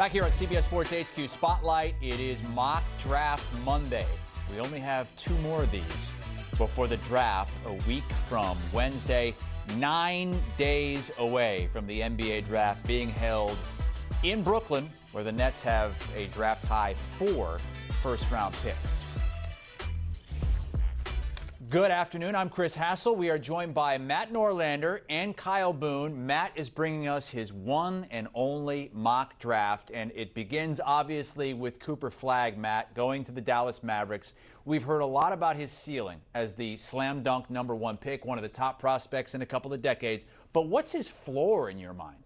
Back here at CBS Sports HQ Spotlight, it is Mock Draft Monday. We only have 2 more of these before the draft a week from Wednesday. 9 days away from the NBA draft being held in Brooklyn, where the Nets have a draft high 4 first-round picks. Good afternoon. I'm Chris Hassel. We are joined by Matt Norlander and Kyle Boone. Matt is bringing us his one and only mock draft, and it begins obviously with Cooper Flagg, Matt, going to the Dallas Mavericks. We've heard a lot about his ceiling as the slam dunk #1 pick, one of the top prospects in a couple of decades. But what's his floor in your mind?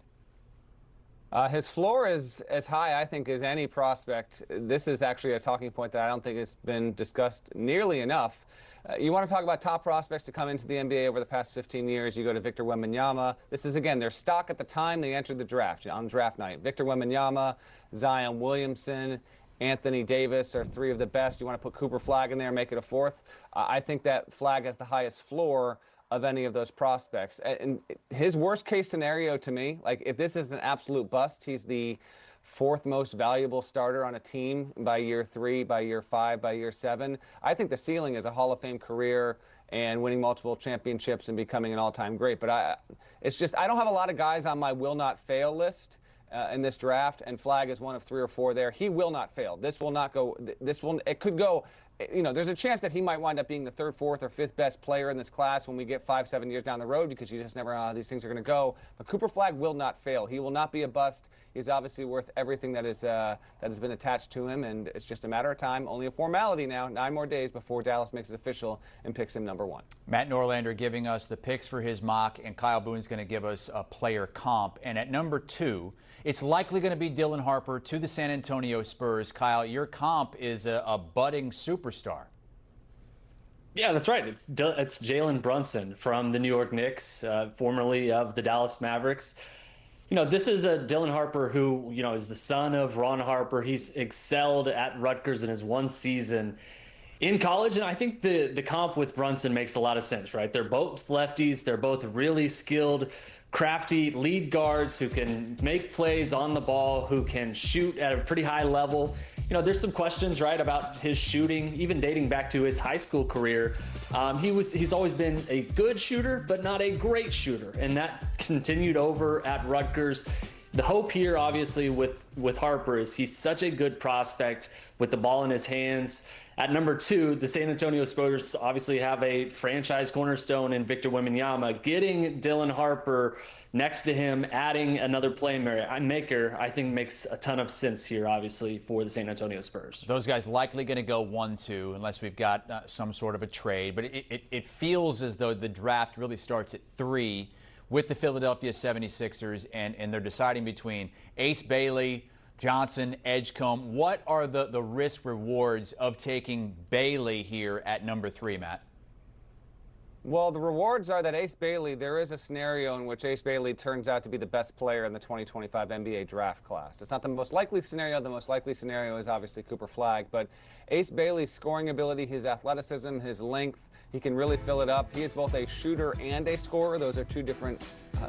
His floor is as high, I think, as any prospect. This is actually a talking point that I don't think has been discussed nearly enough. You want to talk about top prospects to come into the NBA over the past 15 years. You go to Victor Wembanyama. This is, again, their stock at the time they entered the draft, on draft night. Victor Wembanyama, Zion Williamson, Anthony Davis are 3 of the best. You want to put Cooper Flagg in there and make it a 4th. I think that Flagg has the highest floor of any of those prospects. And his worst case scenario to me, like if this is an absolute bust, he's the 4th most valuable starter on a team by year 3, by year 5, by year 7. I think the ceiling is a Hall of Fame career and winning multiple championships and becoming an all-time great. But it's just, I don't have a lot of guys on my will not fail list in this draft, and Flagg is one of 3 or 4 there. He will not fail. This will not go, it could go, you know, there's a chance that he might wind up being the 3rd, 4th, or 5th best player in this class when we get 5, 7 years down the road, because you just never know how these things are going to go. But Cooper Flagg will not fail. He will not be a bust. He's obviously worth everything that has been attached to him, and it's just a matter of time. Only a formality now. 9 more days before Dallas makes it official and picks him #1. Matt Norlander giving us the picks for his mock, and Kyle Boone's going to give us a player comp. And at number 2, it's likely going to be Dylan Harper to the San Antonio Spurs. Kyle, your comp is a budding superstar. Yeah, that's right. It's Jalen Brunson from the New York Knicks, formerly of the Dallas Mavericks. You know, this is a Dylan Harper who, you know, is the son of Ron Harper. He's excelled at Rutgers in his 1 season in college, and I think the comp with Brunson makes a lot of sense, right? They're both lefties. They're both really skilled, crafty lead guards who can make plays on the ball, who can shoot at a pretty high level. You know, there's some questions, right, about his shooting, even dating back to his high school career. He's always been a good shooter, but not a great shooter, and that continued over at Rutgers. The hope here, obviously, with Harper is he's such a good prospect with the ball in his hands. At number 2, the San Antonio Spurs obviously have a franchise cornerstone in Victor Wembanyama. Getting Dylan Harper next to him, adding another playmaker, I think makes a ton of sense here, obviously, for the San Antonio Spurs. Those guys likely going to go 1-2 unless we've got some sort of a trade. But it feels as though the draft really starts at 3 with the Philadelphia 76ers, and they're deciding between Ace Bailey, Johnson, Edgecombe. What are the risk rewards of taking Bailey here at number 3, Matt? Well, the rewards are that Ace Bailey, there is a scenario in which Ace Bailey turns out to be the best player in the 2025 NBA draft class. It's not the most likely scenario. The most likely scenario is obviously Cooper Flagg. But Ace Bailey's scoring ability, his athleticism, his length, he can really fill it up. He is both a shooter and a scorer. Those are 2 different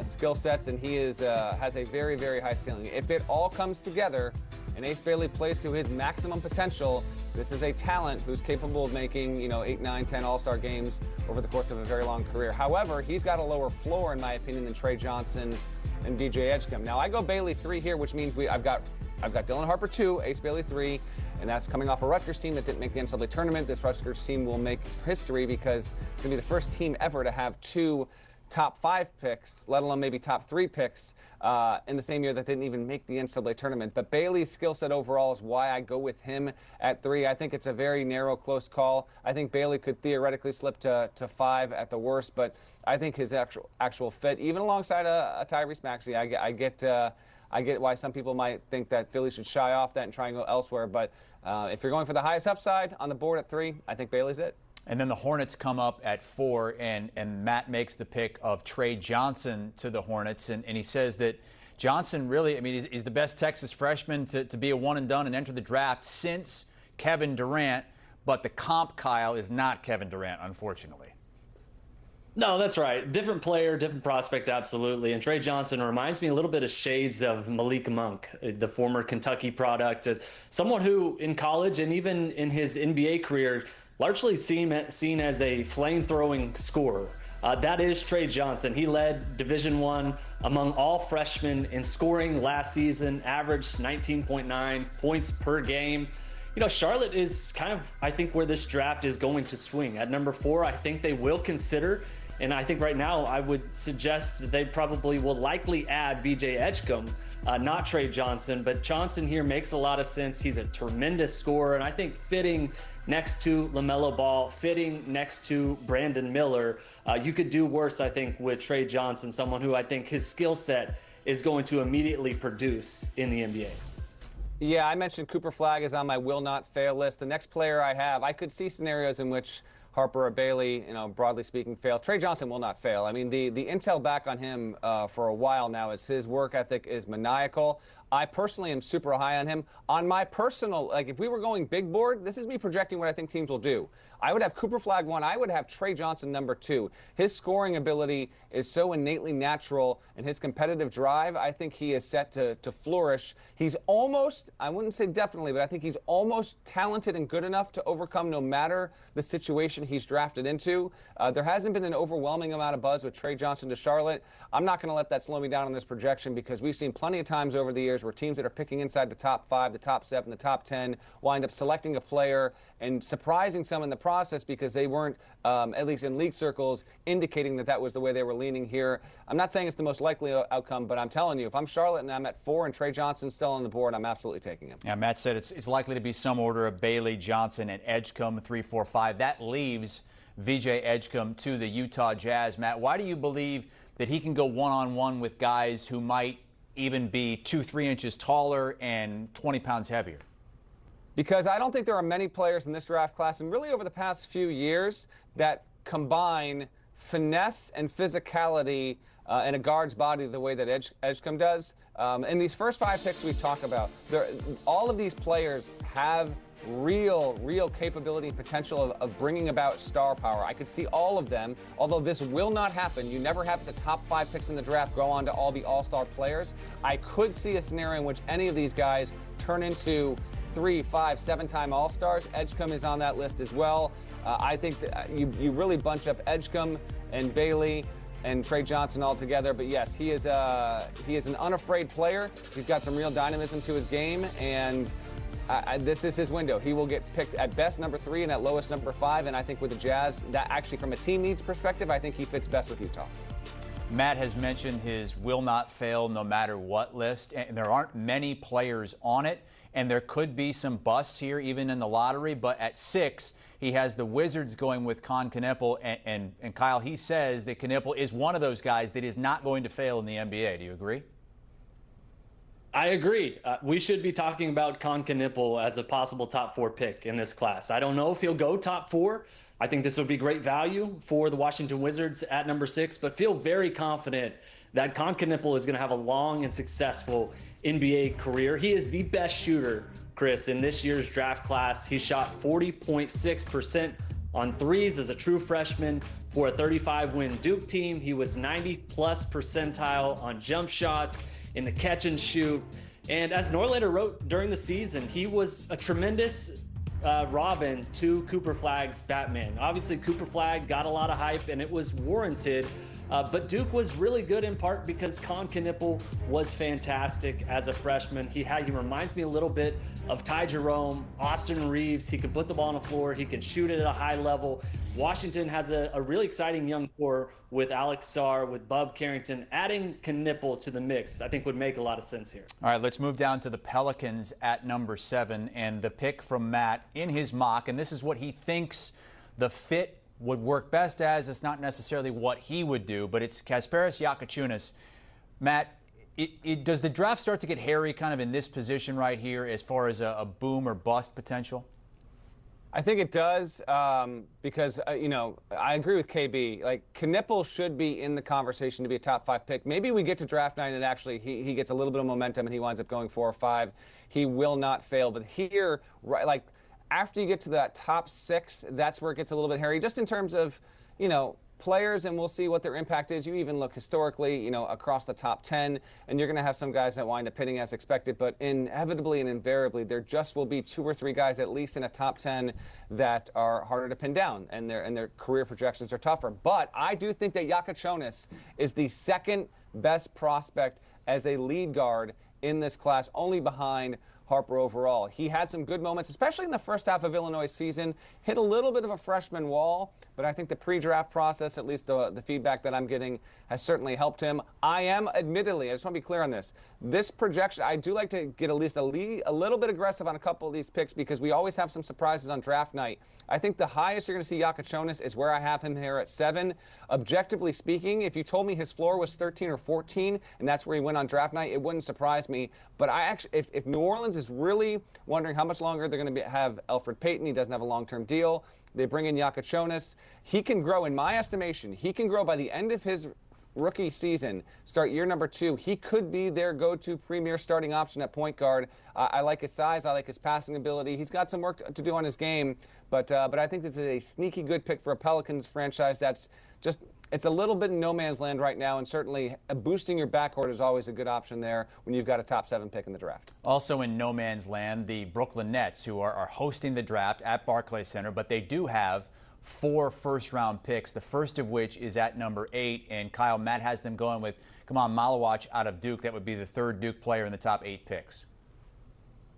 skill sets, and he has a very, very high ceiling. If it all comes together and Ace Bailey plays to his maximum potential, this is a talent who's capable of making, you know, 8, 9, 10 All-Star games over the course of a very long career. However, he's got a lower floor, in my opinion, than Trey Johnson and DJ Edgecombe. Now, I go Bailey 3 here, which means I've got Dylan Harper 2, Ace Bailey 3, and that's coming off a Rutgers team that didn't make the NCAA tournament. This Rutgers team will make history because it's going to be the first team ever to have 2 top 5 picks, let alone maybe top 3 picks in the same year that didn't even make the NCAA tournament. But Bailey's skill set overall is why I go with him at 3. I think it's a very narrow, close call. I think Bailey could theoretically slip to 5 at the worst, but I think his actual fit, even alongside a Tyrese Maxey, I get why some people might think that Philly should shy off that and try and go elsewhere. But if you're going for the highest upside on the board at 3, I think Bailey's it. And then the Hornets come up at 4, and Matt makes the pick of Trey Johnson to the Hornets. And he says that Johnson really, I mean, he's the best Texas freshman to be a one-and-done and enter the draft since Kevin Durant. But the comp, Kyle, is not Kevin Durant, unfortunately. No, that's right. Different player, different prospect, absolutely. And Trey Johnson reminds me a little bit of shades of Malik Monk, the former Kentucky product, someone who in college and even in his NBA career, largely seen as a flame-throwing scorer. That is Trey Johnson. He led Division I among all freshmen in scoring last season, averaged 19.9 points per game. You know, Charlotte is kind of, I think, where this draft is going to swing. At number 4, I think they will consider, and I think right now I would suggest that they probably will likely add VJ Edgecombe, not Trey Johnson. But Johnson here makes a lot of sense. He's a tremendous scorer, and I think fitting next to LaMelo Ball, fitting next to Brandon Miller, you could do worse, I think, with Trey Johnson, someone who I think his skill set is going to immediately produce in the NBA. Yeah, I mentioned Cooper Flagg is on my will not fail list. The next player I have, I could see scenarios in which Harper or Bailey, broadly speaking, fail. Trey Johnson will not fail. I mean, the intel back on him for a while now is his work ethic is maniacal. I personally am super high on him. On my personal, if we were going big board, this is me projecting what I think teams will do. I would have Cooper Flagg 1. I would have Trey Johnson number 2. His scoring ability is so innately natural, and his competitive drive, I think he is set to flourish. He's almost, I wouldn't say definitely, but I think he's almost talented and good enough to overcome no matter the situation he's drafted into. There hasn't been an overwhelming amount of buzz with Trey Johnson to Charlotte. I'm not going to let that slow me down on this projection because we've seen plenty of times over the years where teams that are picking inside the top 5, the top 7, the top 10 wind up selecting a player and surprising some in the process because they weren't, at least in league circles, indicating that that was the way they were leaning here. I'm not saying it's the most likely outcome, but I'm telling you, if I'm Charlotte and I'm at 4 and Trey Johnson's still on the board, I'm absolutely taking him. Yeah, Matt said it's likely to be some order of Bailey, Johnson, and Edgecombe, 3, 4, 5. That leaves VJ Edgecombe to the Utah Jazz. Matt, why do you believe that he can go one-on-one with guys who might even be 2-3 inches taller and 20 pounds heavier? Because I don't think there are many players in this draft class, and really over the past few years, that combine finesse and physicality in a guard's body the way that Edgecombe does. In these first 5 picks we've talked about, all of these players have real capability and potential of bringing about star power. I could see all of them, although this will not happen. You never have the top 5 picks in the draft go on to all be all-star players. I could see a scenario in which any of these guys turn into 3, 5, 7-time All-Stars. Edgecombe is on that list as well. I think that you really bunch up Edgecombe and Bailey and Trey Johnson all together. But yes, he is an unafraid player. He's got some real dynamism to his game, and this is his window. He will get picked at best number 3 and at lowest number 5. And I think with the Jazz, that actually from a team needs perspective, I think he fits best with Utah. Matt has mentioned his will not fail no matter what list, and there aren't many players on it. And there could be some busts here, even in the lottery. But at 6, he has the Wizards going with Con Knueppel. And Kyle, he says that Knueppel is one of those guys that is not going to fail in the NBA. Do you agree? I agree. We should be talking about Con Knueppel as a possible top 4 pick in this class. I don't know if he'll go top 4. I think this would be great value for the Washington Wizards at number 6, but feel very confident that Con Knueppel is going to have a long and successful NBA career. He is the best shooter, Chris, in this year's draft class. He shot 40.6% on threes as a true freshman for a 35-win Duke team. He was 90-plus percentile on jump shots in the catch and shoot. And as Norlander wrote during the season, he was a tremendous Robin to Cooper Flagg's Batman. Obviously, Cooper Flagg got a lot of hype, and it was warranted. But Duke was really good in part because Con Knueppel was fantastic as a freshman. He reminds me a little bit of Ty Jerome, Austin Reeves. He could put the ball on the floor. He could shoot it at a high level. Washington has a really exciting young core with Alex Sarr, with Bub Carrington. Adding Knueppel to the mix, I think, would make a lot of sense here. All right, let's move down to the Pelicans at number 7. And the pick from Matt in his mock, and this is what he thinks the fit would work best as. It's not necessarily what he would do, but it's Kasparas Jakučiūnas. Matt, does the draft start to get hairy kind of in this position right here as far as a boom or bust potential? I think it does because, I agree with KB. Knueppel should be in the conversation to be a top 5 pick. Maybe we get to draft night and actually he gets a little bit of momentum and he winds up going 4 or 5. He will not fail. But here, after you get to that top 6, that's where it gets a little bit hairy, just in terms of, players, and we'll see what their impact is. You even look historically, across the top 10, and you're going to have some guys that wind up hitting as expected, but inevitably and invariably, there just will be 2 or 3 guys, at least in a top 10, that are harder to pin down, and their career projections are tougher. But I do think that Jonas is the second best prospect as a lead guard in this class, only behind Harper overall. He had some good moments, especially in the first half of Illinois' season, hit a little bit of a freshman wall, but I think the pre-draft process, at least the feedback that I'm getting, has certainly helped him. I am, admittedly, I just want to be clear on this projection, I do like to get at least a little bit aggressive on a couple of these picks because we always have some surprises on draft night. I think the highest you're going to see Jonas is where I have him here at 7. Objectively speaking, if you told me his floor was 13 or 14, and that's where he went on draft night, it wouldn't surprise me. But I actually, if New Orleans is really wondering how much longer they're going to have Elfrid Payton, he doesn't have a long-term deal. They bring in Jonas. He can grow, in my estimation, he can grow by the end of his rookie season, start year number 2. He could be their go-to premier starting option at point guard. I like his size. I like his passing ability. He's got some work to do on his game, but I think this is a sneaky good pick for a Pelicans franchise that's just, it's a little bit in no man's land right now, and certainly boosting your backcourt is always a good option there when you've got a top 7 pick in the draft. Also in no man's land, the Brooklyn Nets, who are hosting the draft at Barclays Center, but they do have 4 first-round picks, the first of which is at number 8. And Kyle, Matt has them going with, come on, Malawach out of Duke. That would be the 3rd Duke player in the top 8 picks.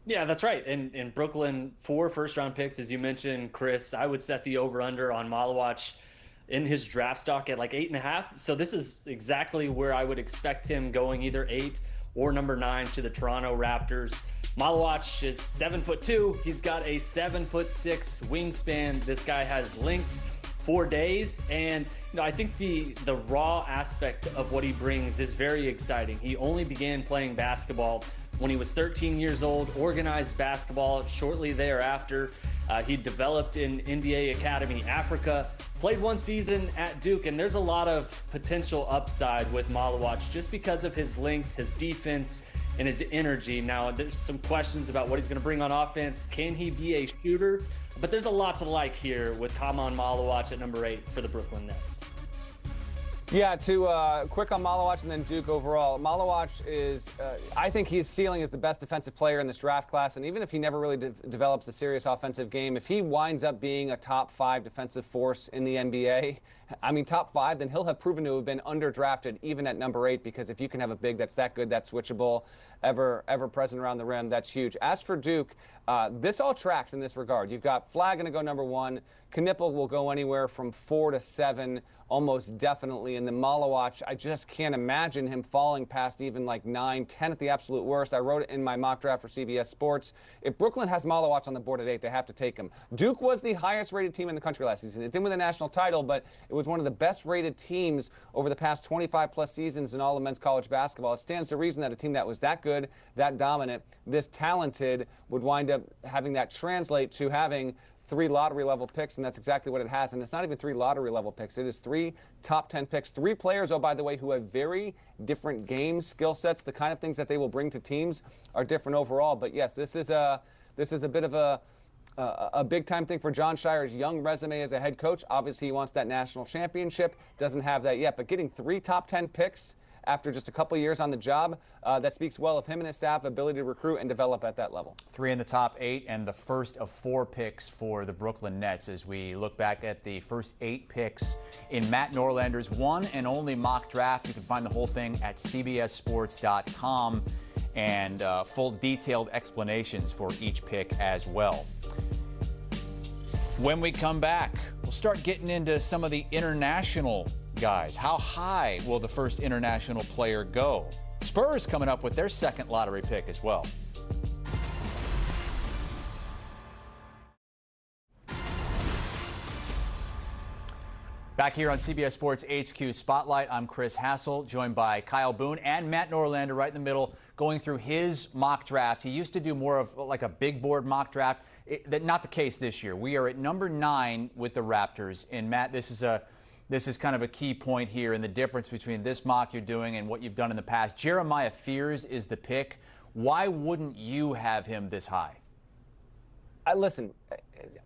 Yeah, that's right. In Brooklyn, 4 first-round picks, as you mentioned, Chris. I would set the over-under on Malawach in his draft stock at like 8.5. So this is exactly where I would expect him going, either 8 or number 9 to the Toronto Raptors. Malawach is 7'2". He's got a 7'6" wingspan. This guy has length for days, and I think the raw aspect of what he brings is very exciting. He only began playing basketball when he was 13 years old, organized basketball shortly thereafter. He developed in NBA Academy Africa, played 1 season at Duke, and there's a lot of potential upside with Malawach just because of his length, his defense, and his energy. Now, there's some questions about what he's going to bring on offense. Can he be a shooter? But there's a lot to like here with Kamon Malawach at number 8 for the Brooklyn Nets. Yeah, quick on Malawach and then Duke overall. Malawach is, I think his ceiling is the best defensive player in this draft class, and even if he never really develops a serious offensive game, if he winds up being a top 5 defensive force in the NBA, I mean top 5, then he'll have proven to have been underdrafted even at number 8, because if you can have a big that's that good, that's switchable, ever present around the rim, that's huge. As for Duke, this all tracks in this regard. You've got Flagg going to go number 1. Knipple will go anywhere from 4 to 7, almost definitely. And the Malawach, I just can't imagine him falling past even like 9, 10 at the absolute worst. I wrote it in my mock draft for CBS Sports. If Brooklyn has Malawach on the board at 8, they have to take him. Duke was the highest rated team in the country last season. It didn't win the national title, but it was one of the best rated teams over the past 25 plus seasons in all of men's college basketball. It stands to reason that a team that was that good, that dominant, this talented would wind up having that translate to having 3 lottery-level picks, and that's exactly what it has. And it's not even 3 lottery-level picks. It is 3 top 10 picks. 3 players, oh, by the way, who have very different game skill sets. The kind of things that they will bring to teams are different overall. But, yes, this is a bit of a big-time thing for John Shire's young resume as a head coach. Obviously, he wants that national championship. Doesn't have that yet. But getting 3 top 10 picks after just a couple years on the job, that speaks well of him and his staff ability to recruit and develop at that level. 3 in the top 8 and the first of 4 picks for the Brooklyn Nets as we look back at the first 8 picks in Matt Norlander's one and only mock draft. You can find the whole thing at CBSSports.com and full detailed explanations for each pick as well. When we come back, we'll start getting into some of the international guys. How high will the first international player go? Spurs coming up with their second lottery pick as well. Back here on CBS Sports HQ Spotlight, I'm Chris Hassel, joined by Kyle Boone and Matt Norlander right in the middle, going through his mock draft. He used to do more of like a big board mock draft. Not the case this year. We are at number 9 with the Raptors. And Matt, this is kind of a key point here in the difference between this mock you're doing and what you've done in the past. Jeremiah Fears is the pick. Why wouldn't you have him this high? Listen,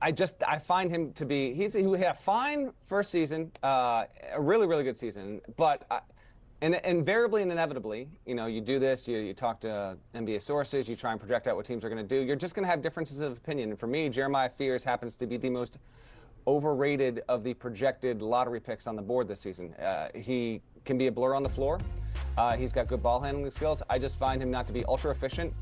I find him to be, he had a fine first season, a really, really good season, but and invariably and inevitably, you do this, you talk to NBA sources, you try and project out what teams are going to do. You're just going to have differences of opinion. And for me, Jeremiah Fears happens to be the most overrated of the projected lottery picks on the board this season. He can be a blur on the floor. He's got good ball handling skills. I just find him not to be ultra efficient.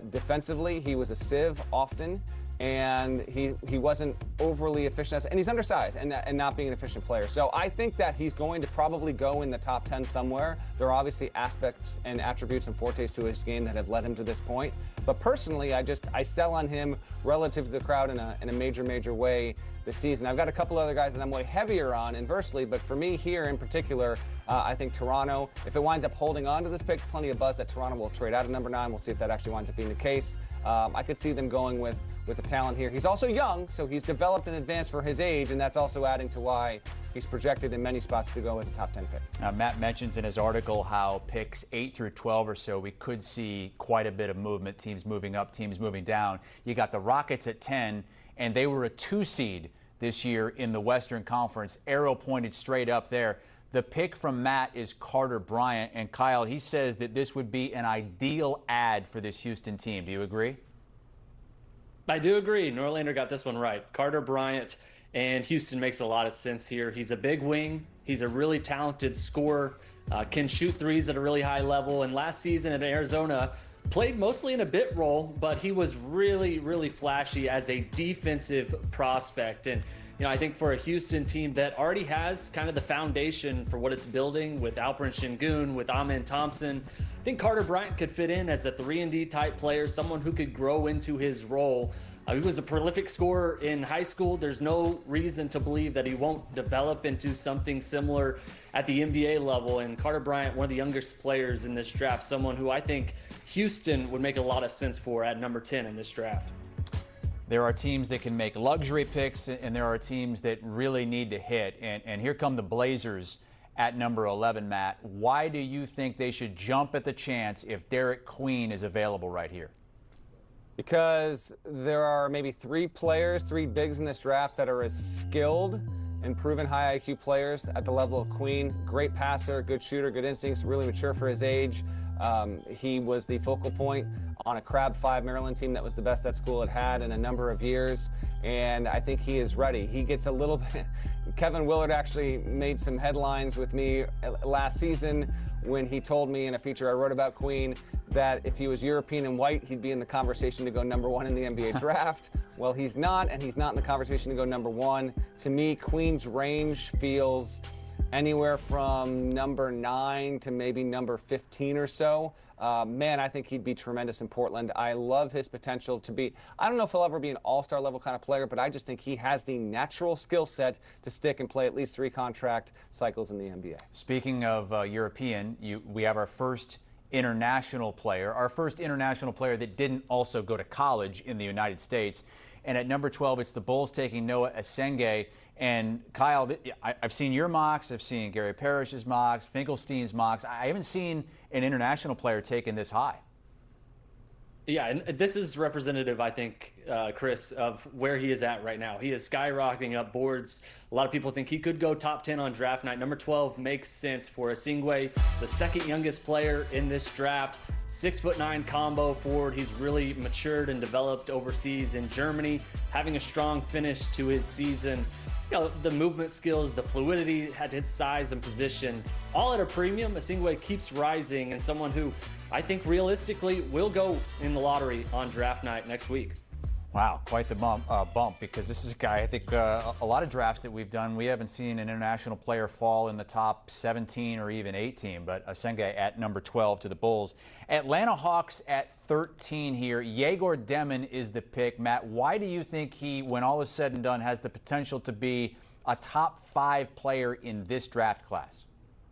Defensively, he was a sieve often, and he wasn't overly efficient, and he's undersized and not being an efficient player. So I think that he's going to probably go in the top 10 somewhere. There are obviously aspects and attributes and fortes to his game that have led him to this point. But personally, I sell on him relative to the crowd in a major way this season. I've got a couple other guys that I'm way heavier on inversely, but for me here in particular, I think Toronto, if it winds up holding on to this pick, plenty of buzz that Toronto will trade out of number 9. We'll see if that actually winds up being the case. I could see them going with the talent here. He's also young, so he's developed in advance for his age, and that's also adding to why he's projected in many spots to go as a top 10 pick. Matt mentions in his article how picks 8 through 12 or so, we could see quite a bit of movement, teams moving up, teams moving down. You got the Rockets at 10, and they were a 2 seed this year in the Western Conference. Arrow pointed straight up there. The pick from Matt is Carter Bryant, and Kyle, he says that this would be an ideal add for this Houston team. Do you agree? I do agree. Norlander got this one right. Carter Bryant and Houston makes a lot of sense here. He's a big wing. He's a really talented scorer, can shoot threes at a really high level. And last season in Arizona, played mostly in a bit role, but he was really flashy as a defensive prospect. And I think for a Houston team that already has kind of the foundation for what it's building with Alperen Sengun, with Amen Thompson, I think Carter Bryant could fit in as a 3-and-D type player, someone who could grow into his role. He was a prolific scorer in high school. There's no reason to believe that he won't develop into something similar at the NBA level. And Carter Bryant, one of the youngest players in this draft, someone who I think Houston would make a lot of sense for at number 10 in this draft. There are teams that can make luxury picks, and there are teams that really need to hit. And here come the Blazers at number 11, Matt. Why do you think they should jump at the chance if Derek Queen is available right here? Because there are maybe 3 bigs in this draft that are as skilled and proven high IQ players at the level of Queen. Great passer, good shooter, good instincts, really mature for his age. He was the focal point on a Crab 5 Maryland team that was the best that school had in a number of years, and I think he is ready. He gets a little bit. Kevin Willard actually made some headlines with me last season when he told me in a feature I wrote about Queen that if he was European and white, he'd be in the conversation to go number 1 in the NBA draft. Well, he's not, and he's not in the conversation to go number 1. To me, Queen's range feels anywhere from number 9 to maybe number 15 or so. Man, I think he'd be tremendous in Portland. I love his potential to be, I don't know if he'll ever be an all-star level kind of player, but I just think he has the natural skill set to stick and play at least 3 contract cycles in the NBA. Speaking of European, we have our first international player that didn't also go to college in the United States. And at number 12, it's the Bulls taking Noah Asenge. And Kyle, I've seen your mocks, I've seen Gary Parrish's mocks, Finkelstein's mocks. I haven't seen an international player taken this high. Yeah, and this is representative, I think, Chris, of where he is at right now. He is skyrocketing up boards. A lot of people think he could go top 10 on draft night. Number 12 makes sense for Asenge, the second youngest player in this draft. 6'9" combo forward. He's really matured and developed overseas in Germany, having a strong finish to his season. The movement skills, the fluidity at his size and position, all at a premium. Asenge keeps rising, and someone who I think realistically will go in the lottery on draft night next week. Wow, quite the bump, because this is a guy, I think a lot of drafts that we've done, we haven't seen an international player fall in the top 17 or even 18, but Asenge at number 12 to the Bulls. Atlanta Hawks at 13 here. Yegor Demon is the pick. Matt, why do you think he, when all is said and done, has the potential to be a top 5 player in this draft class?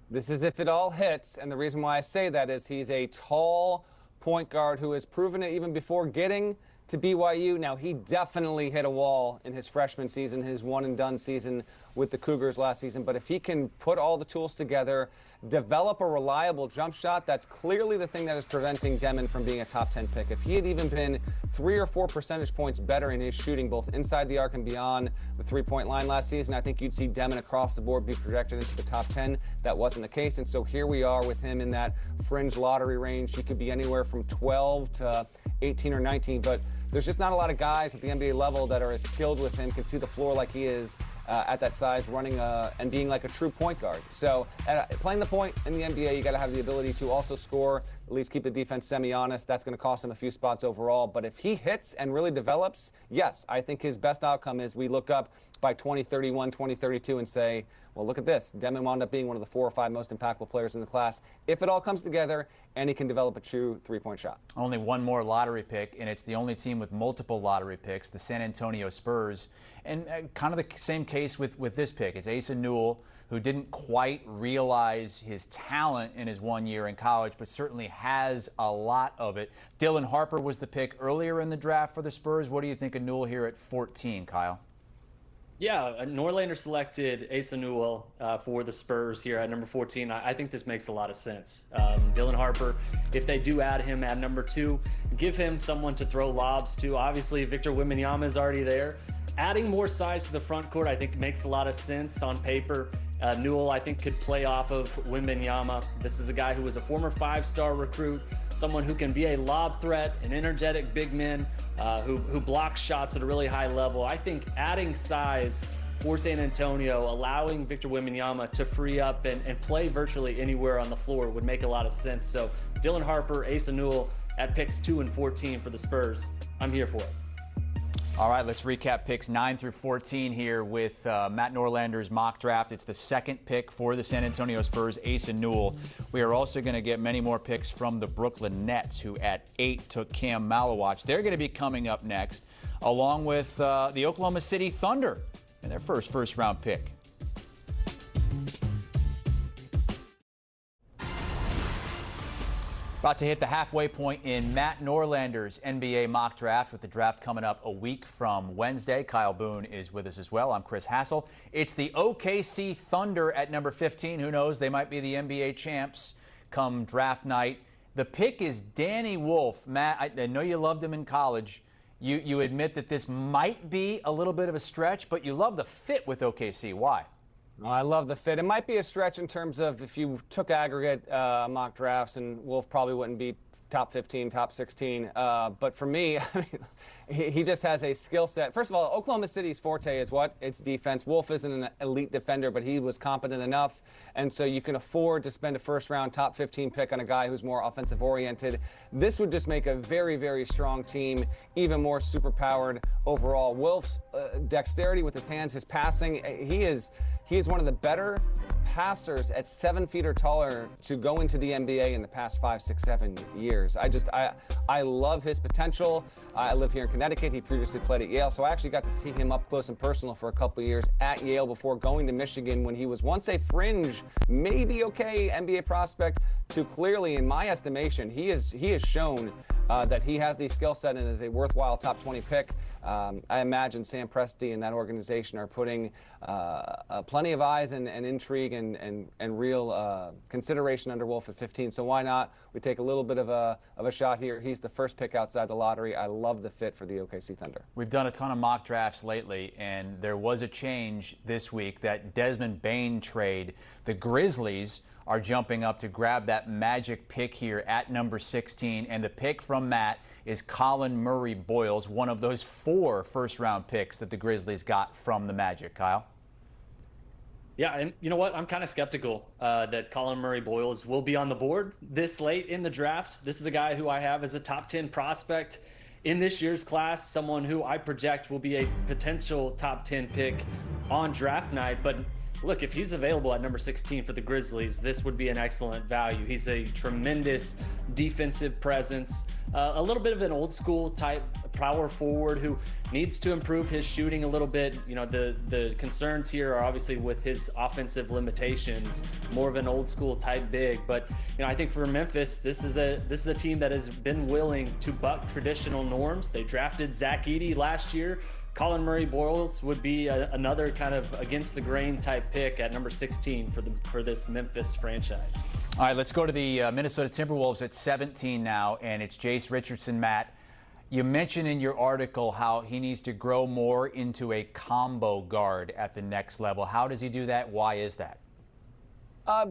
This is if it all hits, and the reason why I say that is he's a tall point guard who has proven it even before getting to BYU. Now, he definitely hit a wall in his freshman season, his one-and-done season with the Cougars last season. But if he can put all the tools together, develop a reliable jump shot, that's clearly the thing that is preventing Demon from being a top 10 pick. If he had even been 3 or 4 percentage points better in his shooting, both inside the arc and beyond the three-point line last season, I think you'd see Demon across the board be projected into the top 10. That wasn't the case, and so here we are with him in that fringe lottery range. He could be anywhere from 12 to 18 or 19, but there's just not a lot of guys at the NBA level that are as skilled with him, can see the floor like he is at that size, running and being like a true point guard. So playing the point in the NBA, you got to have the ability to also score, at least keep the defense semi-honest. That's going to cost him a few spots overall. But if he hits and really develops, yes, I think his best outcome is we look up by 2031, 2032 and say, well, look at this. Demon wound up being one of the 4 or 5 most impactful players in the class if it all comes together and he can develop a true three-point shot. Only one more lottery pick, and it's the only team with multiple lottery picks, the San Antonio Spurs. And kind of the same case with this pick. It's Asa Newell, who didn't quite realize his talent in his 1 year in college, but certainly has a lot of it. Dylan Harper was the pick earlier in the draft for the Spurs. What do you think of Newell here at 14, Kyle? Yeah, Norlander selected Asa Newell for the Spurs here at number 14. I think this makes a lot of sense. Dylan Harper, if they do add him at number 2, give him someone to throw lobs to. Obviously, Victor Wembanyama is already there. Adding more size to the front court, I think, makes a lot of sense on paper. Newell, I think, could play off of Wembanyama. This is a guy who was a former 5-star recruit, someone who can be a lob threat, an energetic big man who blocks shots at a really high level. I think adding size for San Antonio, allowing Victor Wembanyama to free up and play virtually anywhere on the floor would make a lot of sense. So Dylan Harper, Asa Newell at picks 2 and 14 for the Spurs. I'm here for it. All right, let's recap picks 9 through 14 here with Matt Norlander's mock draft. It's the second pick for the San Antonio Spurs, Asa Newell. We are also going to get many more picks from the Brooklyn Nets, who at 8 took Cam Malawach. They're going to be coming up next, along with the Oklahoma City Thunder and their first-round pick. About to hit the halfway point in Matt Norlander's NBA mock draft, with the draft coming up a week from Wednesday. Kyle Boone is with us as well. I'm Chris Hassel. It's the OKC Thunder at number 15. Who knows? They might be the NBA champs come draft night. The pick is Danny Wolf. Matt, I know you loved him in college. You admit that this might be a little bit of a stretch, but you love the fit with OKC. Why? Oh, I love the fit. It might be a stretch in terms of if you took aggregate mock drafts, and Wolf probably wouldn't be top 15, top 16. But for me, I mean, he just has a skill set. First of all, Oklahoma City's forte is what? It's defense. Wolf isn't an elite defender, but he was competent enough. And so you can afford to spend a first-round top 15 pick on a guy who's more offensive-oriented. This would just make a very, very strong team, even more super-powered overall. Wolf's dexterity with his hands, his passing, he is one of the better passers at 7 feet or taller to go into the NBA in the past 5, 6, 7 years. I love his potential. I live here in Connecticut. He previously played at Yale, so I actually got to see him up close and personal for a couple of years at Yale before going to Michigan when he was once a fringe, maybe okay NBA prospect, to clearly, in my estimation, he has shown that he has the skill set and is a worthwhile top 20 pick. I imagine Sam Presti and that organization are putting plenty of eyes and intrigue and real consideration under Wolf at 15. So why not? We take a little bit of a shot here. He's the first pick outside the lottery. I love the fit for the OKC Thunder. We've done a ton of mock drafts lately, and there was a change this week. That Desmond Bane trade, the Grizzlies are jumping up to grab that magic pick here at number 16, and the pick from Matt is Colin Murray-Boyles, one of those 4 first-round picks that the Grizzlies got from the Magic. Kyle? Yeah, and you know what? I'm kind of skeptical that Colin Murray-Boyles will be on the board this late in the draft. This is a guy who I have as a top 10 prospect in this year's class, someone who I project will be a potential top 10 pick on draft night. But look, if he's available at number 16 for the Grizzlies, this would be an excellent value. He's a tremendous defensive presence, a little bit of an old school type power forward who needs to improve his shooting a little bit. You know, the concerns here are obviously with his offensive limitations, more of an old school type big. But, you know, I think for Memphis, this is a team that has been willing to buck traditional norms. They drafted Zach Edey last year, Colin Murray-Boyles would be another kind of against the grain type pick at number 16 for this Memphis franchise. All right, let's go to the Minnesota Timberwolves at 17 now, and it's Jace Richardson. Matt, you mentioned in your article how he needs to grow more into a combo guard at the next level. How does he do that? Why is that?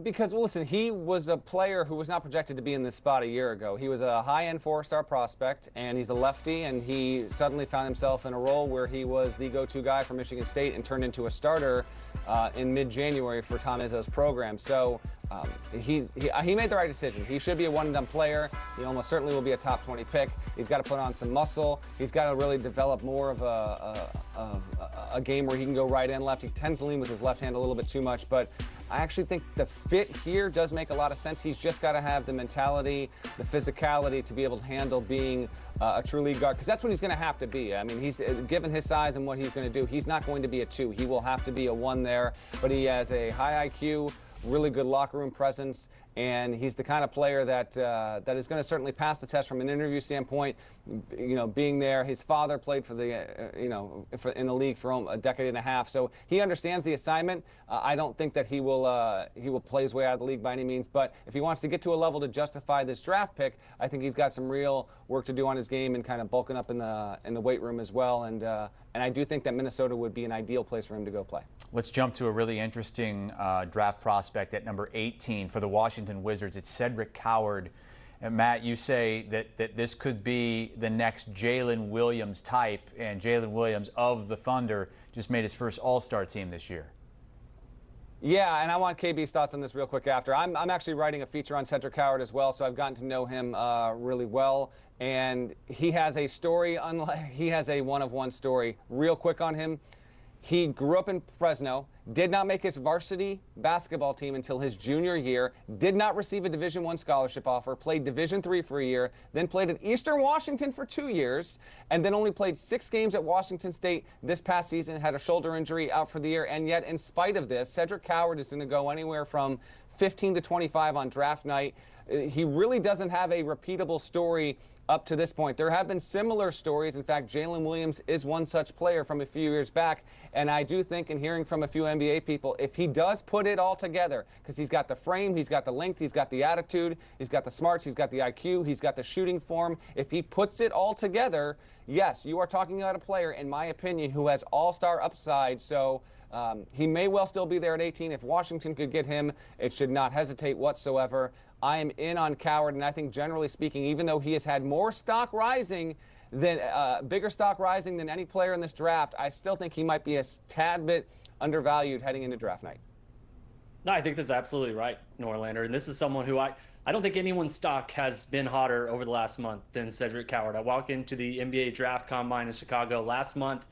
Because, well, listen, he was a player who was not projected to be in this spot a year ago. He was a high-end four-star prospect, and he's a lefty, and he suddenly found himself in a role where he was the go-to guy for Michigan State and turned into a starter in mid-January for Tom Izzo's program. So he made the right decision. He should be a one-and-done player. He almost certainly will be a top 20 pick. He's got to put on some muscle. He's got to really develop more of a game where he can go right and left. He tends to lean with his left hand a little bit too much, but I actually think the fit here does make a lot of sense. He's just got to have the mentality, the physicality to be able to handle being a true league guard, because that's what he's going to have to be. I mean, he's given his size and what he's going to do, he's not going to be a 2. He will have to be a 1 there, but he has a high IQ, really good locker room presence, and he's the kind of player that that is going to certainly pass the test from an interview standpoint. You know, being there, his father played for the in the league for a decade and a half, so he understands the assignment. I don't think that he will play his way out of the league by any means, but if he wants to get to a level to justify this draft pick, I think he's got some real work to do on his game and kind of bulking up in the weight room as well. And I do think that Minnesota would be an ideal place for him to go play. Let's jump to a really interesting draft prospect at number 18 for the Washington Wizards. It's Cedric Coward. And Matt, you say that this could be the next Jalen Williams type, and Jalen Williams of the Thunder just made his first All-Star team this year. Yeah, and I want KB's thoughts on this real quick after. I'm actually writing a feature on Cedric Coward as well, so I've gotten to know him really well. And he has a story, he has a one-of-one story. Real quick on him, he grew up in Fresno, did not make his varsity basketball team until his junior year, did not receive a Division I scholarship offer, played Division III for a year, then played at Eastern Washington for 2 years, and then only played 6 games at Washington State this past season, had a shoulder injury, out for the year. And yet, in spite of this, Cedric Coward is going to go anywhere from 15 to 25 on draft night. He really doesn't have a repeatable story up to this point. There have been similar stories. In fact, Jalen Williams is one such player from a few years back. And I do think, and hearing from a few NBA people, if he does put it all together, because he's got the frame, he's got the length, he's got the attitude, he's got the smarts, he's got the IQ, he's got the shooting form. If he puts it all together, yes, you are talking about a player, in my opinion, who has all-star upside. So he may well still be there at 18. If Washington could get him, it should not hesitate whatsoever. I am in on Coward, and I think generally speaking, even though he has had more stock rising than bigger stock rising than any player in this draft, I still think he might be a tad bit undervalued heading into draft night. No, I think that's absolutely right, Norlander. And this is someone who I don't think anyone's stock has been hotter over the last month than Cedric Coward. I walked into the NBA draft combine in Chicago last month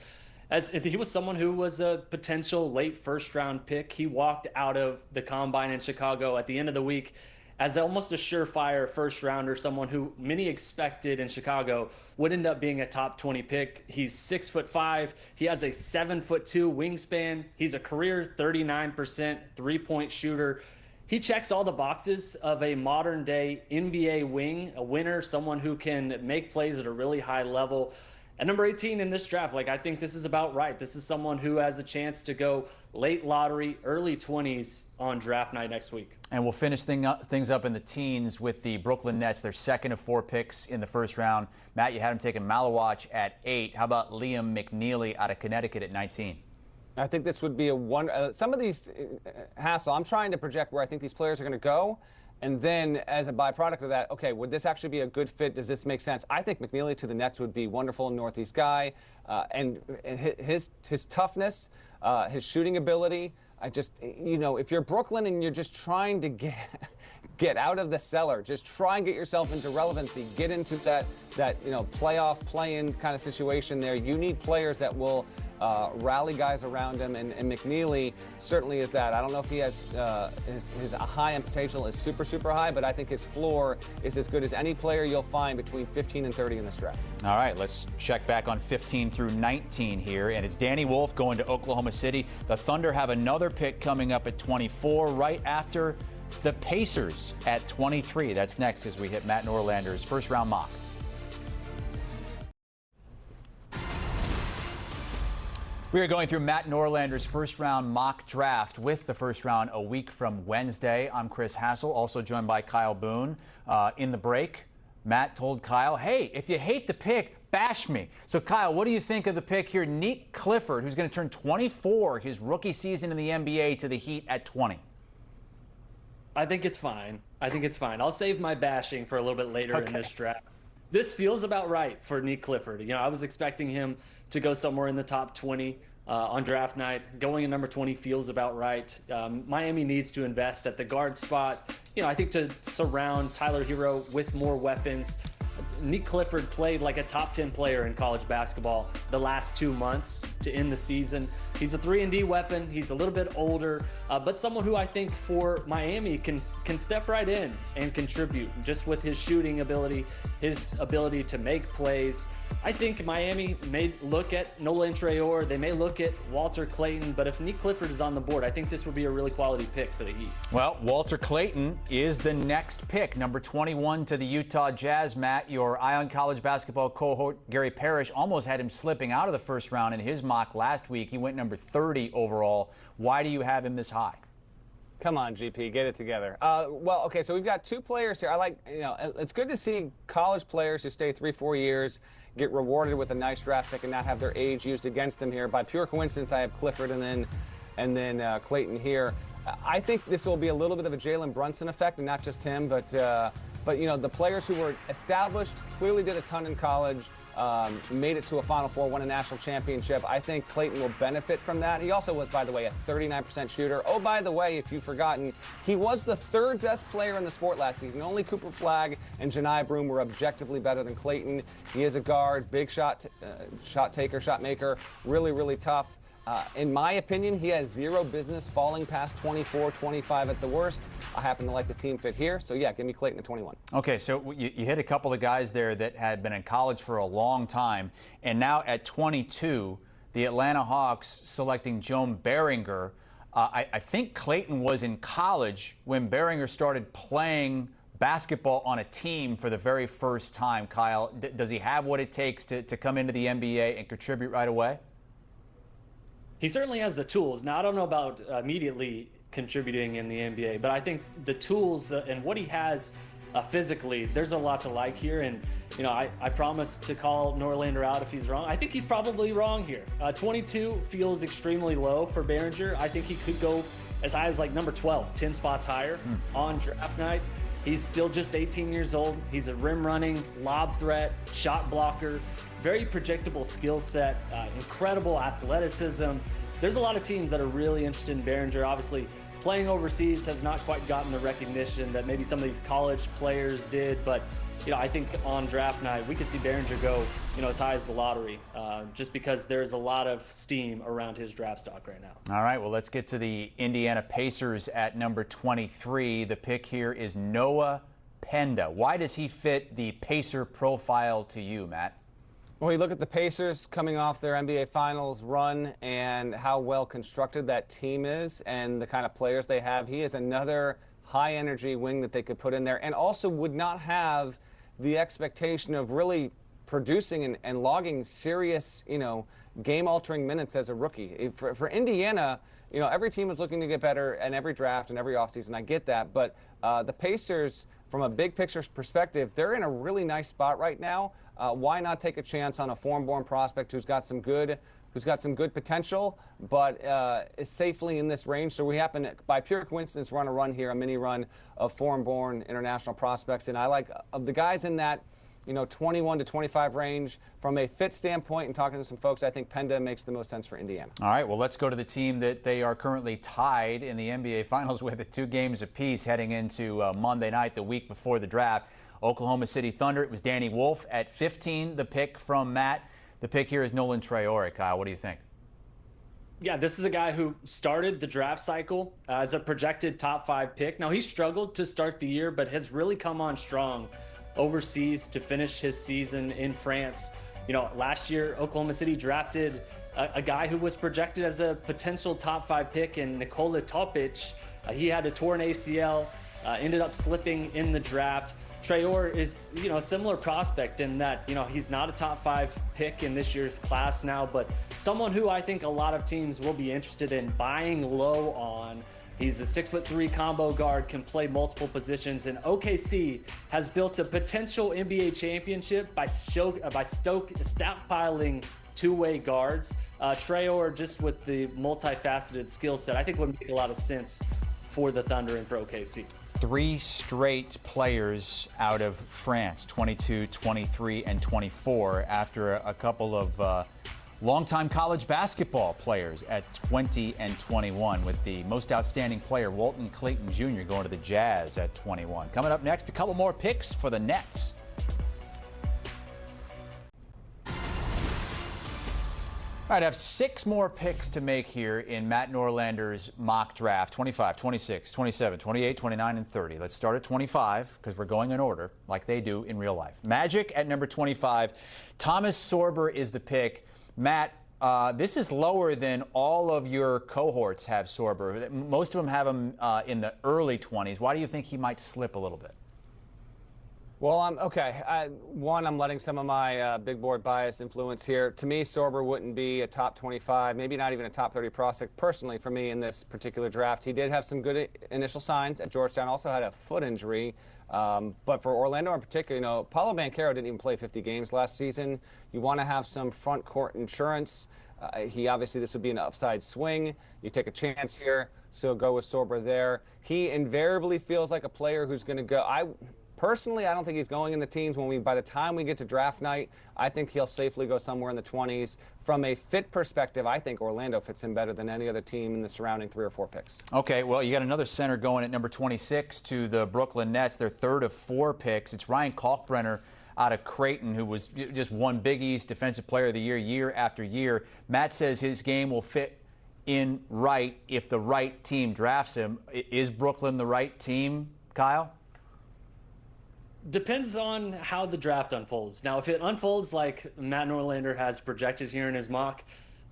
as he was someone who was a potential late first-round pick. He walked out of the combine in Chicago at the end of the week as almost a surefire first-rounder, someone who many expected in Chicago would end up being a top 20 pick. He's 6'5". He has a 7'2" wingspan. He's a career 39% three-point shooter. He checks all the boxes of a modern-day NBA wing, a winner, someone who can make plays at a really high level. At number 18 in this draft, I think this is about right. This is someone who has a chance to go late lottery, early 20s on draft night next week. And we'll finish things up in the teens with the Brooklyn Nets. They're second of 4 picks in the first round. Matt, you had him taking Malawach at 8. How about Liam McNeely out of Connecticut at 19? I think this would be a one. Some of these, Hassel, I'm trying to project where I think these players are going to go. And then, as a byproduct of that, okay, would this actually be a good fit? Does this make sense? I think McNeely to the Nets would be wonderful, Northeast guy, and his toughness, his shooting ability. If you're Brooklyn and you're just trying to get out of the cellar, just try and get yourself into relevancy, get into that playoff play-in kind of situation there. You need players that will rally guys around him, and McNeely certainly is that. I don't know if he has his high-end potential is super, super high, but I think his floor is as good as any player you'll find between 15 and 30 in this draft. All right, let's check back on 15 through 19 here, and it's Danny Wolf going to Oklahoma City. The Thunder have another pick coming up at 24 right after the Pacers at 23. That's next as we hit Matt Norlander's first-round mock. We are going through Matt Norlander's first-round mock draft with the first round a week from Wednesday. I'm Chris Hassel, also joined by Kyle Boone. In the break, Matt told Kyle, hey, if you hate the pick, bash me. So, Kyle, what do you think of the pick here? Nick Clifford, who's going to turn 24 his rookie season in the NBA, to the Heat at 20. I think it's fine. I'll save my bashing for a little bit later in this draft. This feels about right for Nick Clifford. You know, I was expecting him to go somewhere in the top 20 on draft night. Going in number 20 feels about right. Miami needs to invest at the guard spot. You know, I think to surround Tyler Hero with more weapons. Nick Clifford played like a top 10 player in college basketball the last 2 months to end the season. He's a 3-and-D weapon. He's a little bit older, but someone who I think for Miami can step right in and contribute just with his shooting ability, his ability to make plays. I think Miami may look at Norlander, they may look at Walter Clayton, but if Nick Clifford is on the board, I think this would be a really quality pick for the Heat. Well, Walter Clayton is the next pick, number 21 to the Utah Jazz. Matt, your Eye on College Basketball cohort Gary Parrish almost had him slipping out of the first round in his mock last week. He went number 30 overall. Why do you have him this high? Come on, GP, get it together. Well, okay, so we've got two players here. It's good to see college players who stay 3-4 years get rewarded with a nice draft pick and not have their age used against them here. By pure coincidence, I have Clifford and then Clayton here. I think this will be a little bit of a Jalen Brunson effect, and not just him, but you know, the players who were established, clearly did a ton in college, made it to a Final Four, won a national championship. I think Clayton will benefit from that. He also was, by the way, a 39% shooter. Oh, by the way, if you've forgotten, he was the third best player in the sport last season. Only Cooper Flagg and Janai Broome were objectively better than Clayton. He is a guard, big shot taker, shot maker, really, really tough. In my opinion, he has zero business falling past 24, 25 at the worst. I happen to like the team fit here, so yeah, give me Clayton at 21. Okay, so you hit a couple of guys there that had been in college for a long time, and now at 22, the Atlanta Hawks selecting Joan Beringer. I think Clayton was in college when Beringer started playing basketball on a team for the very first time. Kyle, does he have what it takes to come into the NBA and contribute right away? He certainly has the tools. Now, I don't know about immediately contributing in the NBA, but I think the tools and what he has physically, there's a lot to like here. And, you know, I promise to call Norlander out if he's wrong. I think he's probably wrong here. 22 feels extremely low for Beringer. I think he could go as high as like number 12, 10 spots higher on draft night. He's still just 18 years old. He's a rim running, lob threat, shot blocker, very predictable skill set, incredible athleticism. There's a lot of teams that are really interested in Beringer. Obviously, playing overseas has not quite gotten the recognition that maybe some of these college players did, but you know, I think on draft night we could see Beringer go, you know, as high as the lottery, just because there's a lot of steam around his draft stock right now. All right, well, let's get to the Indiana Pacers at number 23. The pick here is Noah Penda. Why does he fit the Pacer profile to you, Matt? Well, you look at the Pacers coming off their NBA Finals run and how well constructed that team is and the kind of players they have. He is another high-energy wing that they could put in there, and also would not have the expectation of really producing and logging serious, you know, game-altering minutes as a rookie. For Indiana, you know, every team is looking to get better in every draft and every offseason. I get that, but the Pacers, from a big picture perspective, they're in a really nice spot right now. Why not take a chance on a foreign-born prospect who's got some good potential, but is safely in this range? So we happen to, by pure coincidence, run a run here, a mini run of foreign-born international prospects, and I like of the guys in that, you know, 21 to 25 range. From a fit standpoint and talking to some folks, I think Penda makes the most sense for Indiana. All right, well, let's go to the team that they are currently tied in the NBA Finals with at 2 games apiece heading into Monday night, the week before the draft. Oklahoma City Thunder, it was Danny Wolf at 15, the pick from Matt. The pick here is Norlander. Kyle, what do you think? Yeah, this is a guy who started the draft cycle as a projected top 5 pick. Now, he struggled to start the year, but has really come on strong overseas to finish his season in France. You know, last year, Oklahoma City drafted a guy who was projected as a potential top 5 pick in Nikola Topic. He had a torn ACL, ended up slipping in the draft. Traore is, a similar prospect in that, he's not a top 5 pick in this year's class now, but someone who I think a lot of teams will be interested in buying low on. He's a 6'3" combo guard, can play multiple positions, and OKC has built a potential NBA championship by stockpiling two-way guards. Traore, just with the multifaceted skill set, I think would make a lot of sense for the Thunder and for OKC. 3 straight players out of France, 22, 23, and 24, after a couple of longtime college basketball players at 20 and 21, with the most outstanding player, Walton Clayton Jr., going to the Jazz at 21. Coming up next, a couple more picks for the Nets. All right, I have 6 more picks to make here in Matt Norlander's mock draft: 25, 26, 27, 28, 29, and 30. Let's start at 25 because we're going in order like they do in real life. Magic at number 25. Thomas Sorber is the pick. Matt, this is lower than all of your cohorts have Sorber. Most of them have him in the early 20s. Why do you think he might slip a little bit? Well, I'm letting some of my big board bias influence here. To me, Sorber wouldn't be a top 25, maybe not even a top 30 prospect personally for me in this particular draft. He did have some good initial signs at Georgetown, also had a foot injury. But for Orlando in particular, Paolo Banchero didn't even play 50 games last season. You want to have some front court insurance. This would be an upside swing. You take a chance here, so go with Sorber there. He invariably feels like a player who's going to go. Personally, I don't think he's going in the teens. By the time we get to draft night, I think he'll safely go somewhere in the 20s. From a fit perspective, I think Orlando fits in better than any other team in the surrounding 3 or 4 picks. Okay, well, you got another center going at number 26 to the Brooklyn Nets, their 3rd of 4 picks. It's Ryan Kalkbrenner out of Creighton, who was just won Big East Defensive Player of the Year, year after year. Matt says his game will fit in right if the right team drafts him. Is Brooklyn the right team, Kyle? Depends on how the draft unfolds. Now, if it unfolds like Matt Norlander has projected here in his mock,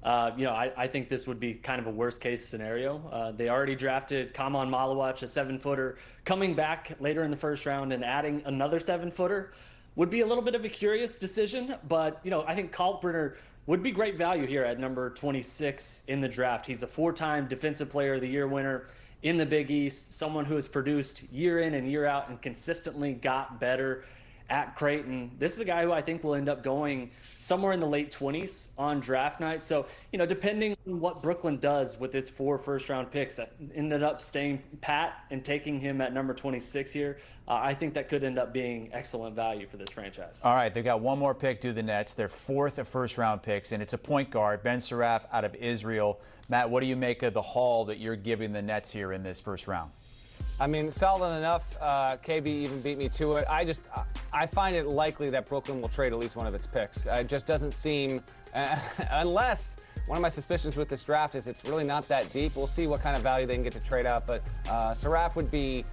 I think this would be kind of a worst-case scenario. They already drafted Kaman Malawach, a 7-footer, coming back later in the first round and adding another 7-footer would be a little bit of a curious decision. But, I think Kalkbrenner would be great value here at number 26 in the draft. He's a 4-time Defensive Player of the Year winner in the Big East, someone who has produced year in and year out and consistently got better at Creighton. This is a guy who I think will end up going somewhere in the late 20s on draft night. So, depending on what Brooklyn does with its 4 first-round picks, I ended up staying pat and taking him at number 26 here. I think that could end up being excellent value for this franchise. All right, they've got one more pick to the Nets, their 4th of first-round picks, and it's a point guard, Ben Saraf out of Israel. Matt, what do you make of the haul that you're giving the Nets here in this first round? Solid enough. KB even beat me to it. I find it likely that Brooklyn will trade at least one of its picks. It just doesn't seem, unless one of my suspicions with this draft is it's really not that deep. We'll see what kind of value they can get to trade out. But Saraf would be,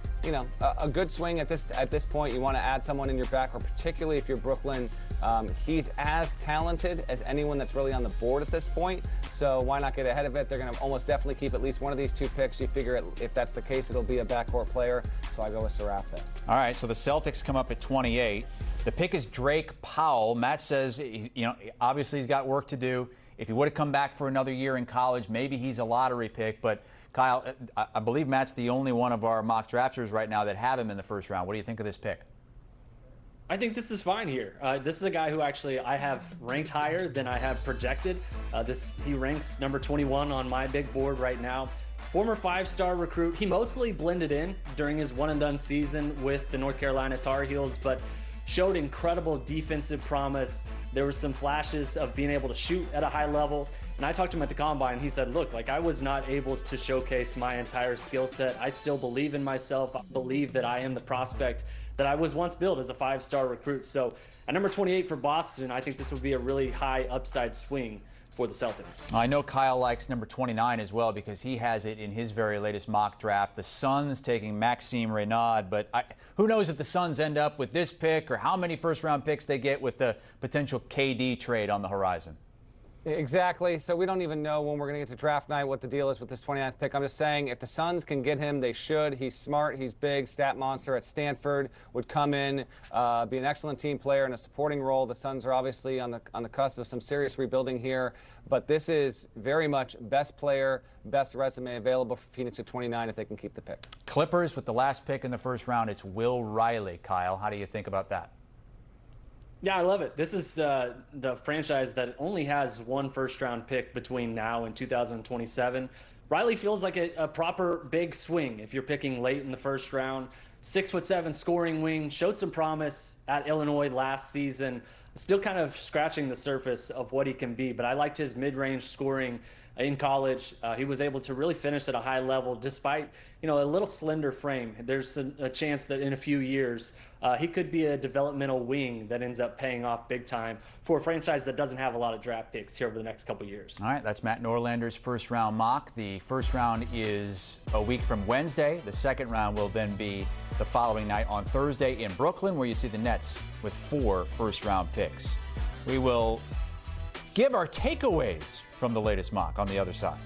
a good swing at this point. You want to add someone in your backcourt, particularly if you're Brooklyn. He's as talented as anyone that's really on the board at this point. So why not get ahead of it? They're going to almost definitely keep at least one of these 2 picks. You figure if that's the case, it'll be a backcourt player. So I go with Saraf there. All right, so the Celtics come up at 28. The pick is Drake Powell. Matt says, obviously he's got work to do. If he would have come back for another year in college, maybe he's a lottery pick. But Kyle, I believe Matt's the only one of our mock drafters right now that have him in the first round. What do you think of this pick? I think this is fine here. This is a guy who actually I have ranked higher than I have projected. He ranks number 21 on my big board right now. Former 5-star recruit. He mostly blended in during his one-and-done season with the North Carolina Tar Heels, but showed incredible defensive promise. There were some flashes of being able to shoot at a high level. And I talked to him at the Combine, and he said, look, I was not able to showcase my entire skill set. I still believe in myself. I believe that I am the prospect that I was once billed as a 5-star recruit. So at number 28 for Boston, I think this would be a really high upside swing for the Celtics. I know Kyle likes number 29 as well because he has it in his very latest mock draft. The Suns taking Maxime Reynaud, but who knows if the Suns end up with this pick or how many first-round picks they get with the potential KD trade on the horizon. Exactly. So we don't even know when we're going to get to draft night what the deal is with this 29th pick. I'm just saying if the Suns can get him, they should. He's smart. He's big. Stat monster at Stanford. Would come in, be an excellent team player in a supporting role. The Suns are obviously on the cusp of some serious rebuilding here. But this is very much best player, best resume available for Phoenix at 29 if they can keep the pick. Clippers with the last pick in the first round. It's Will Riley. Kyle, how do you think about that? Yeah, I love it. This is the franchise that only has one first-round pick between now and 2027. Riley feels like a proper big swing if you're picking late in the first round. 6'7" scoring wing, showed some promise at Illinois last season. Still kind of scratching the surface of what he can be, but I liked his mid-range scoring in college. He was able to really finish at a high level despite, a little slender frame. There's a chance that in a few years he could be a developmental wing that ends up paying off big time for a franchise that doesn't have a lot of draft picks here over the next couple years. All right, that's Matt Norlander's first round mock. The first round is a week from Wednesday. The second round will then be the following night on Thursday in Brooklyn, where you see the Nets with 4 first-round picks. We will give our takeaways from the latest mock on the other side.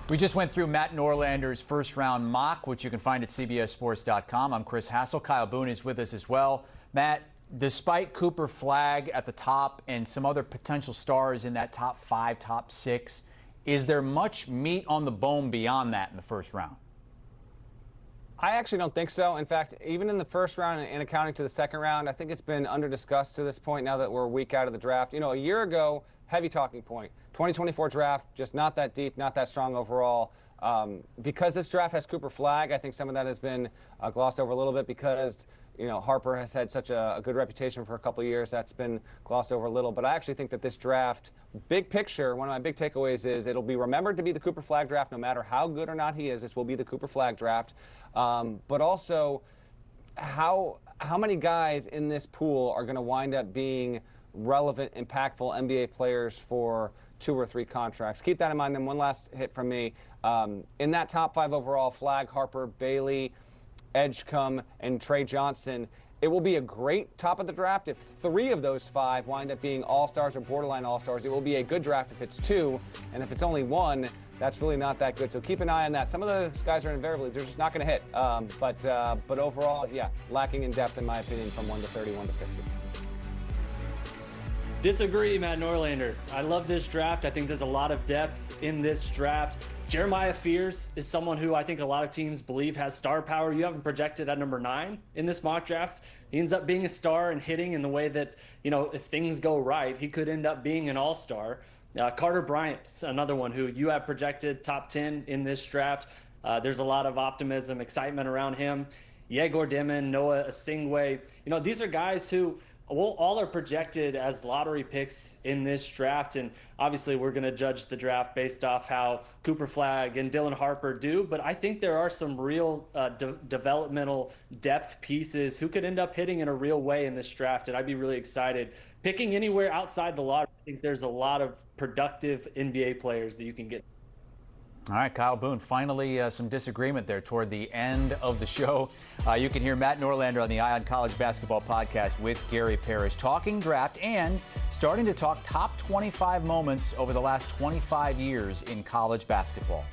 We just went through Matt Norlander's first-round mock, which you can find at CBSSports.com. I'm Chris Hassel. Kyle Boone is with us as well. Matt, despite Cooper Flagg at the top and some other potential stars in that top 5, top 6, is there much meat on the bone beyond that in the first round? I actually don't think so. In fact, even in the first round and accounting to the second round, I think it's been under-discussed to this point now that we're a week out of the draft. A year ago, heavy talking point. 2024 draft, just not that deep, not that strong overall. Because this draft has Cooper Flagg, I think some of that has been glossed over a little bit because Harper has had such a good reputation for a couple of years. That's been glossed over a little. But I actually think that this draft, big picture, one of my big takeaways is it'll be remembered to be the Cooper Flagg draft no matter how good or not he is. This will be the Cooper Flagg draft. But also, how many guys in this pool are going to wind up being relevant, impactful NBA players for 2 or 3 contracts? Keep that in mind. Then one last hit from me. In that top 5 overall, Flagg, Harper, Bailey, Edgecombe, and Trey Johnson, it will be a great top of the draft if 3 of those 5 wind up being all-stars or borderline all-stars. It will be a good draft if it's 2, and if it's only 1, that's really not that good. So keep an eye on that. Some of those guys are invariably, they're just not going to hit. But overall, yeah, lacking in depth in my opinion from 1 to 30, 1 to 60. Disagree, Matt Norlander. I love this draft. I think there's a lot of depth in this draft. Jeremiah Fears is someone who I think a lot of teams believe has star power. You have him projected at number 9 in this mock draft. He ends up being a star and hitting in the way that, if things go right, he could end up being an all-star. Carter Bryant is another one who you have projected top 10 in this draft. There's a lot of optimism, excitement around him. Yegor Dimon, Noah Asingwe. These are guys who all are projected as lottery picks in this draft, and obviously we're going to judge the draft based off how Cooper Flagg and Dylan Harper do, but I think there are some real developmental depth pieces who could end up hitting in a real way in this draft, and I'd be really excited. Picking anywhere outside the lottery, I think there's a lot of productive NBA players that you can get. All right, Kyle Boone, finally some disagreement there toward the end of the show. You can hear Matt Norlander on the Eye on College Basketball podcast with Gary Parrish talking draft and starting to talk top 25 moments over the last 25 years in college basketball.